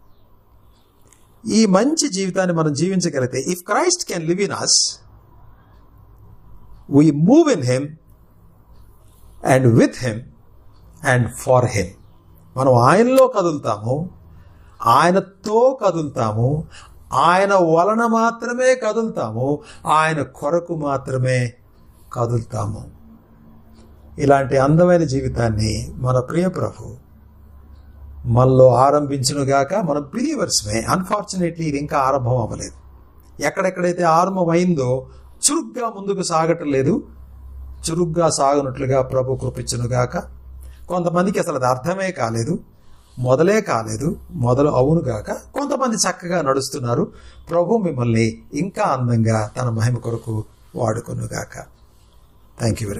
A: ఈ మంచి జీవితాన్ని మనం జీవించగలిగితే, if Christ can live in us, We move in Him and with Him and for Him. మనం ఆయనలో కదులుతాము, ఆయనతో కదులుతాము, ఆయన వలన మాత్రమే కదులుతాము, ఆయన కొరకు మాత్రమే కదులుతాము. ఇలాంటి అందమైన జీవితాన్ని మన ప్రియ ప్రభు మనలో ఆరంభించునుగాక. మన బిలీవర్స్మే. అన్ఫార్చునేట్లీ ఇది ఇంకా ఆరంభం అవ్వలేదు. ఎక్కడెక్కడైతే ఆరంభమైందో చురుగ్గా ముందుకు సాగటం లేదు. చురుగ్గా సాగనట్లుగా ప్రభు కృపించునుగాక. కొంతమందికి అసలు అది అర్థమే కాలేదు, మొదలే కాలేదు, మొదలు అవునుగాక. కొంతమంది చక్కగా నడుస్తున్నారు. ప్రభు మిమ్మల్ని ఇంకా అందంగా తన మహిమ కొరకు వాడుకొనుగాక. Thank you very much.